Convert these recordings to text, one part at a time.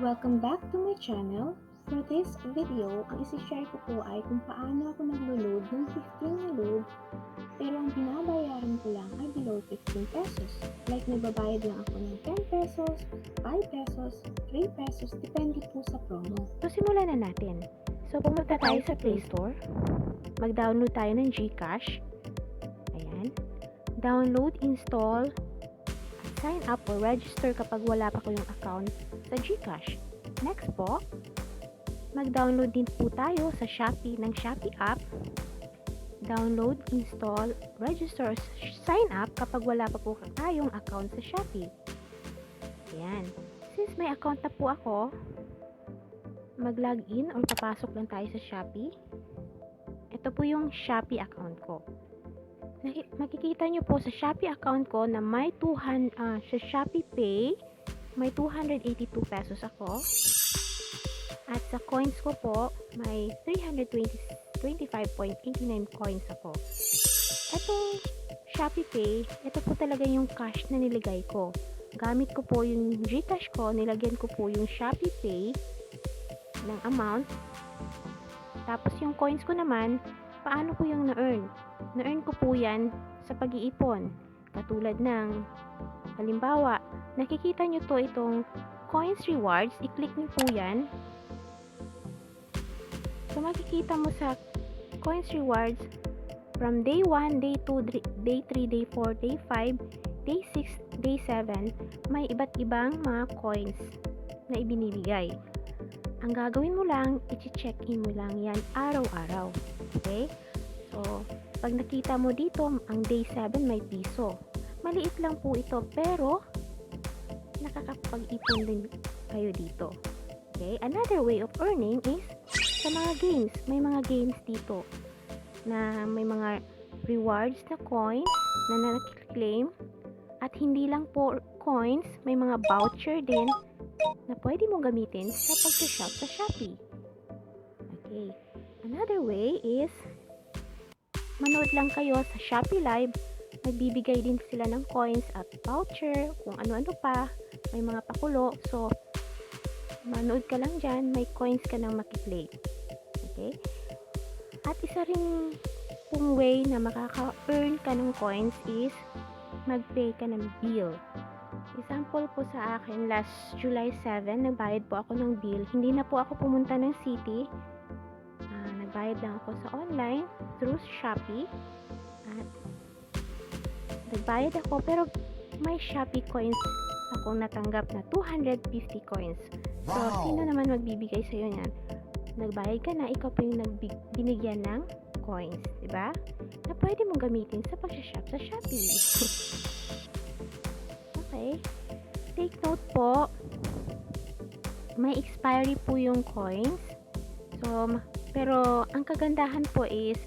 Welcome back to my channel. For this video, ang isi-share ko po ay kung paano ako naglo-load ng 15 na load pero ang binabayaran ko lang ay below 15 pesos. Like nagbabayad lang ako ng 10 pesos, 5 pesos, 3 pesos, depende po sa promo. So, simulan na natin. So, pumunta tayo sa Play Store. Mag-download tayo ng GCash. Ayan. Download, install, sign up or register kapag wala pa kayong account sa GCash. Next po, mag-download din po tayo sa Shopee ng Shopee app. Download, install, register, sign up kapag wala pa po tayong account sa Shopee. Ayan. Since may account na po ako, mag-login or papasok lang tayo sa Shopee. Ito po yung Shopee account ko. Makikita nyo po sa Shopee account ko na may sa Shopee Pay, may 282 pesos ako. At sa coins ko po, may 325.89 coins ako. Itong Shopee Pay, ito po talaga yung cash na nilagay ko. Gamit ko po yung GCash ko, nilagyan ko po yung Shopee Pay ng amount. Tapos yung coins ko naman, paano ko yung na-earn? Na-earn ko po yan sa pag-iipon. Katulad ng, halimbawa, nakikita nyo to itong coins rewards, i-click nyo po yan. So makikita mo sa coins rewards, from day 1, day 2, day 3, day 4, day 5, day 6, day 7, may iba't ibang mga coins na ibinibigay. Ang gagawin mo lang, i-check-in mo lang yan araw-araw. Okay? So, pag nakita mo dito, ang day 7 may piso. Maliit lang po ito, pero nakakapag-ipon din kayo dito. Okay? Another way of earning is sa mga games. May mga games dito na may mga rewards na coins na nakiklaim. At hindi lang po coins, may mga voucher din na pwede mong gamitin sa pag-shop sa Shopee. Okay. Another way is manood lang kayo sa Shopee Live. Nagbibigay din sila ng coins at voucher, kung ano-ano pa. May mga pakulo. So, manood ka lang dyan, may coins ka nang makiplay. Okay? At isa rin pong way na makaka-earn ka ng coins is mag-pay ka ng bill. Example po sa akin, last July 7, nagbayad po ako ng bill. Hindi na po ako pumunta ng city. Nagbayad lang ako sa online through Shopee. At nagbayad ako, pero may Shopee coins akong natanggap na 250 coins. So, sino naman magbibigay sa'yo niyan? Nagbayad ka na, ikaw pa yung binigyan ng coins. Diba? Na pwede mong gamitin sa pag-shop sa Shopee. Okay. Take note po, may expiry po yung coins. So, pero ang kagandahan po is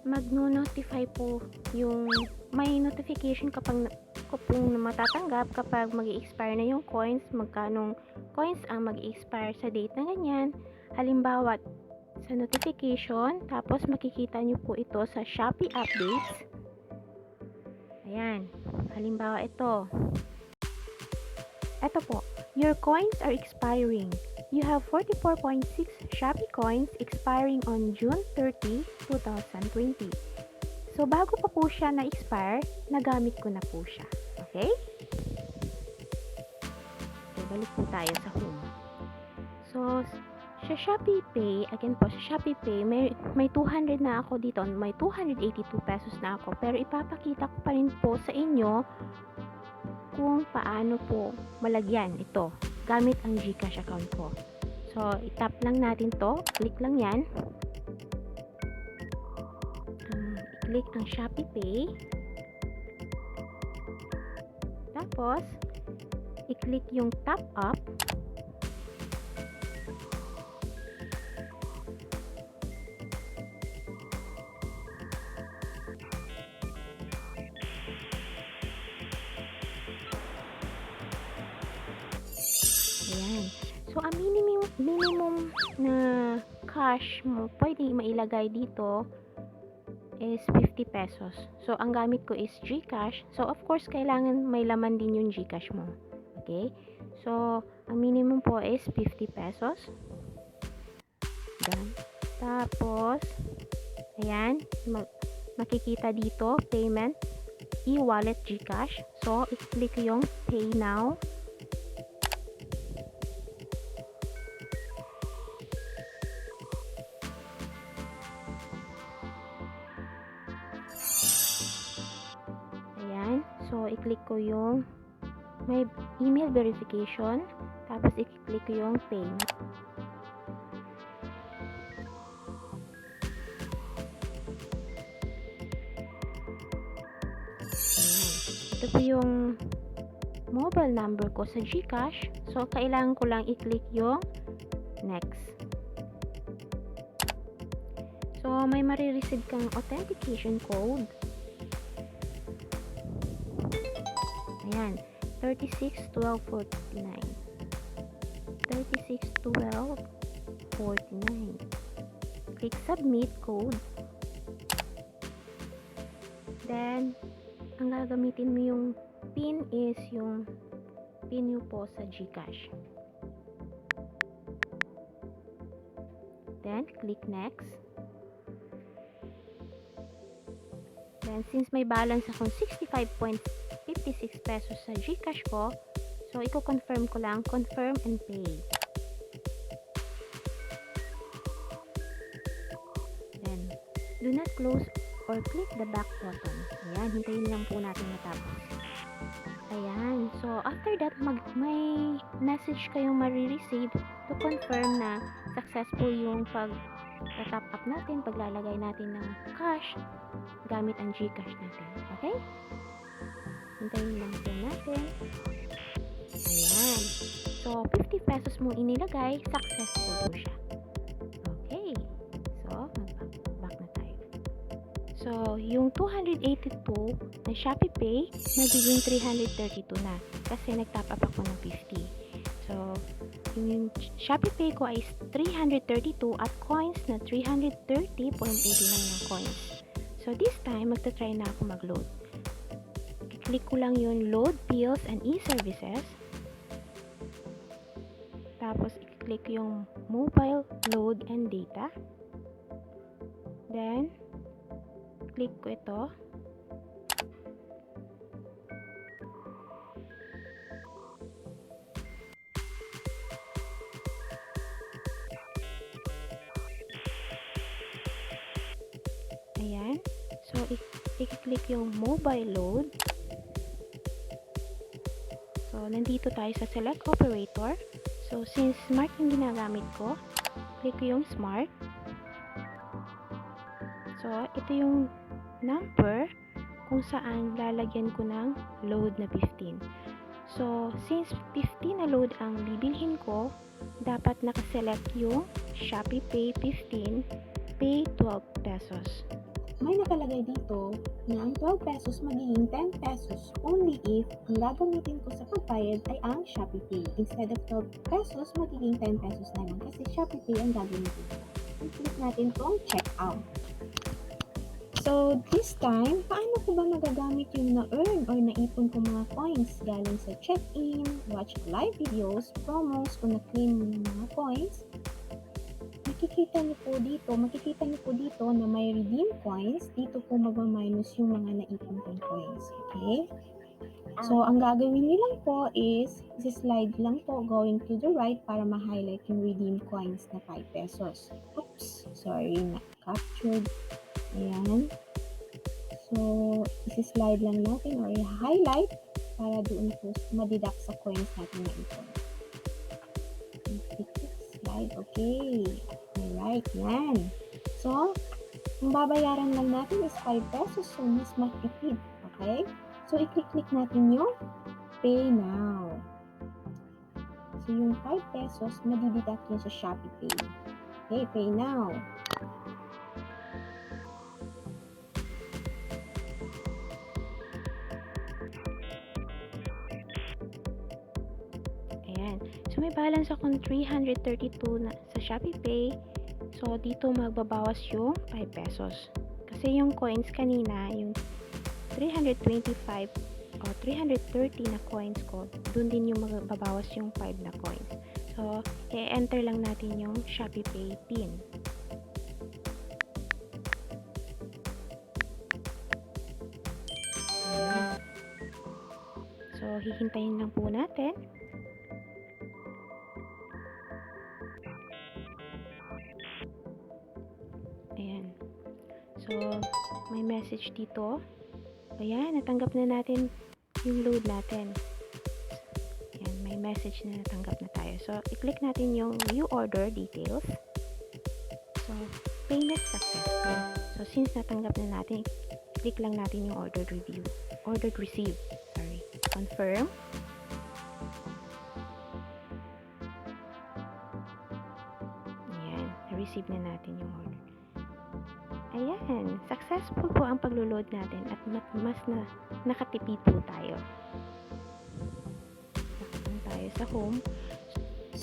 magno-notify po yung may notification kapag kung matatanggap kapag mag-expire na yung coins, magkanong coins ang mag-expire sa date na ganyan. Halimbawa, sa notification, tapos makikita nyo po ito sa Shopee updates. Ayan. Halimbawa ito. Ito po. Your coins are expiring. You have 44.6 Shopee coins expiring on June 30, 2020. So, bago pa po siya na-expire, nagamit ko na po siya. Okay? So, balik po tayo sa home. So, sa Shopee Pay, again po, sa Shopee Pay, may 200 na ako dito, may 282 pesos na ako, pero ipapakita ko pa rin po sa inyo kung paano po malagyan ito gamit ang GCash account ko. So, itap lang natin to, click lang yan. I-click ang Shopee Pay. Tapos, i-click yung top up. Ayan. So, ang minimum na cash mo pwede mailagay dito is 50 pesos. So, ang gamit ko is GCash. So, of course, kailangan may laman din yung GCash mo. Okay? So, ang minimum po is 50 pesos. Yan. Tapos, ayan, makikita dito, payment, e-wallet, GCash. So, i-click yung Pay Now. Ayan. So, i-click ko yung may email verification. Tapos, i-click ko yung Pay. Ito po yung mobile number ko sa GCash. So, kailangan ko lang i-click yung next. So, may marireceive kang authentication code. Ayan, 361249. 361249. Click submit code. Then, ang gagamitin mo yung PIN is yung PIN nyo po sa GCash. Then, click next. Then, since may balance akong 65.56 pesos sa GCash ko, so, i-confirm ko lang, confirm and pay. Then, do not close or click the back button. Ayan, hintayin lang po natin matapos. Ayan, so after that, may message kayong marireceive to confirm na successful yung pag-top up natin, paglalagay natin ng cash gamit ang GCash natin. Okay? Hintayin lang po natin. Ayan. So, 50 pesos mo inilagay, successful po siya. Okay. So, back na tayo. So, yung 282 na Shopee Pay, nagiging 332 na. Kasi nag-top up ako ng 50. So, yung Shopee Pay ko ay 332 at coins na 330.89 ng coins. So, this time, magta-try na ako mag-load. Click ko lang yung load bills and e-services. Tapos, i-click yung mobile load and data. Then, click ko ito. Ayan. So, i-click yung mobile load. So, nandito tayo sa select operator. So, since smart yung ginagamit ko, click ko yung smart. So, ito yung number kung saan lalagyan ko ng load na 15. So, since 15 na load ang bibilhin ko, dapat nakaselect yung Shopee Pay 15, Pay 12 pesos. May nakalagay dito na ang 12 pesos magiging 10 pesos only if ang gagamitin ko sa pagbayad ay ang Shopee Pay. Instead of 12 pesos, magiging 10 pesos na lang kasi Shopee Pay ang gagamitin ko. I-click natin itong checkout. So, this time, paano ko ba magagamit yung na-earn or naipon ko mga coins galing sa check-in, watch live videos, promos, kung na-claim yung mga coins? Makikita niyo po dito na may redeem coins. Dito po magma-minus yung mga naipon kong coins. Okay? So, ang gagawin niyo lang po is, slide lang po going to the right para ma-highlight yung redeem coins na 5 pesos. Oops! Sorry, na-captured. Ayan. So, isi-slide lang natin or i-highlight para doon po ma-deduct sa coins natin na ito. Slide. Okay. Alright. Yan. So, ang babayaran lang natin is 5 pesos. So, mas matipid. Okay? So, i-click natin yung Pay Now. So, yung 5 pesos, madideduct yun sa Shopee Pay. Okay, Pay Now. Ayan. So, may balance akong 332 na sa Shopee Pay. So, dito magbabawas yung 5 pesos. Kasi yung coins kanina, yung 325 o 330 na coins ko, dun din yung mababawas yung 5 na coins. So, i-enter lang natin yung Shopee Pay PIN. Ayan. So, hihintayin lang po natin. Ayan. So, may message dito. Ayan, natanggap na natin yung load natin. Ayan, may message na natanggap na tayo. So, i-click natin yung view order details. So, payment successful. So, since natanggap na natin, click lang natin yung ordered received. Sorry. Confirm. Ayan, na-receive na natin yung order. Ayan, successful po ang paglo-load natin at mas nakatipid po tayo. Nakatipid tayo sa home.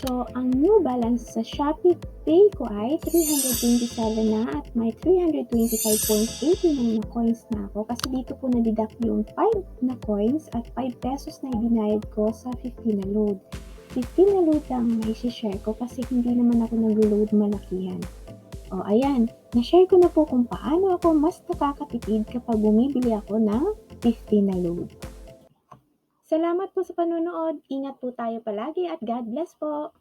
So, ang new balance sa Shopee Pay ko ay 327 na at may 325.89 na coins na ako kasi dito po na-deduct yung 5 na coins at 5 pesos na ibinayad ko sa 15 na load. 15 na load lang may share ko kasi hindi naman ako nag-load malakihan. O ayan, na-share ko na po kung paano ako mas nakakatipid kapag bumibili ako ng 15 na load. Salamat po sa panonood. Ingat po tayo palagi at God bless po!